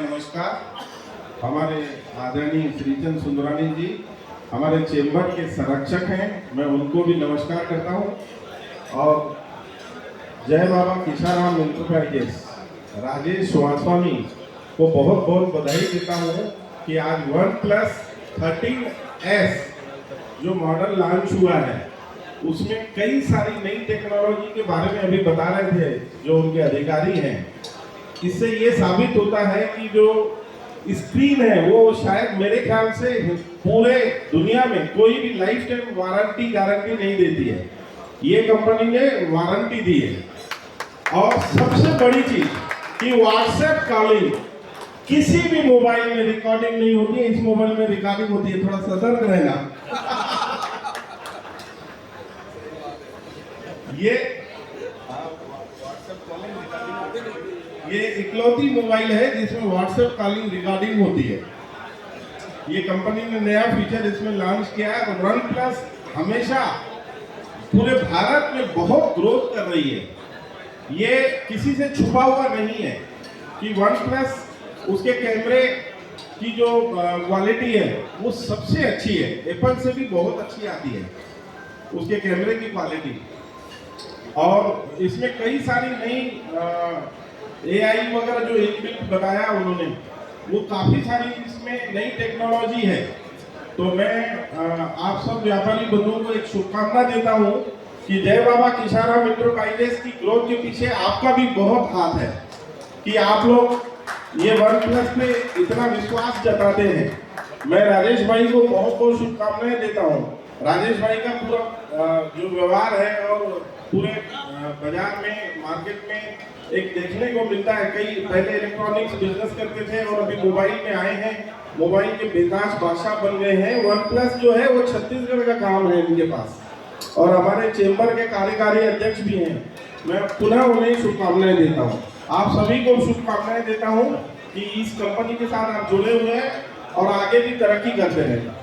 नमस्कार। हमारे आदरणीय श्रीचंद सुंदरानी जी हमारे चेंबर के संरक्षक हैं, मैं उनको भी नमस्कार करता हूं। और जय बाबा किशाराम एंटरप्राइजेस राजेश वासवानी को बहुत बहुत बधाई देता हूं कि आज OnePlus 13S जो मॉडल लॉन्च हुआ है उसमें कई सारी नई टेक्नोलॉजी के बारे में अभी बता रहे थे जो उनके अधिकारी हैं। इससे ये साबित होता है कि जो स्क्रीन है वो शायद मेरे ख्याल से पूरे दुनिया में कोई भी लाइफ टाइम वारंटी गारंटी नहीं देती है, ये कंपनी ने वारंटी दी है। और सबसे बड़ी चीज कि व्हाट्सएप कॉलिंग किसी भी मोबाइल में रिकॉर्डिंग नहीं होती है, इस मोबाइल में रिकॉर्डिंग होती है, थोड़ा सतर्क रहना। ये इकलौती मोबाइल है जिसमें व्हाट्सएप कॉलिंग रिकॉर्डिंग होती है। ये कंपनी ने नया फीचर इसमें लॉन्च किया है। OnePlus हमेशा पूरे भारत में बहुत ग्रोथ कर रही है, ये किसी से छुपा हुआ नहीं है कि OnePlus उसके कैमरे की जो क्वालिटी है वो सबसे अच्छी है, एप्पल से भी बहुत अच्छी आती है उसके कैमरे की क्वालिटी। और इसमें कई सारी नई AI वगैरह जो इनबिल्ट बताया उन्होंने, वो काफ़ी सारी इसमें नई टेक्नोलॉजी है। तो मैं आप सब व्यापारी बंधुओं को एक शुभकामना देता हूँ कि जय बाबा किशाराम एंटरप्राइजेस की ग्रोथ के पीछे आपका भी बहुत हाथ है कि आप लोग ये OnePlus पे इतना विश्वास जताते हैं। मैं राजेश भाई को बहुत बहुत शुभकामनाएं देता हूँ। राजेश भाई का पूरा जो व्यवहार है और पूरे बाजार में मार्केट में एक देखने को मिलता है, कई पहले इलेक्ट्रॉनिक्स बिजनेस करते थे और अभी मोबाइल में आए हैं, मोबाइल के बेताज बादशाह बन गए हैं। OnePlus जो है वो छत्तीसगढ़ का काम है इनके पास और हमारे चेंबर के कार्यकारी अध्यक्ष भी हैं। मैं पुनः उन्हें शुभकामनाएं देता हूँ, आप सभी को शुभकामनाएं देता हूँ कि इस कंपनी के साथ आप जुड़े हुए हैं और आगे भी तरक्की करते रहें।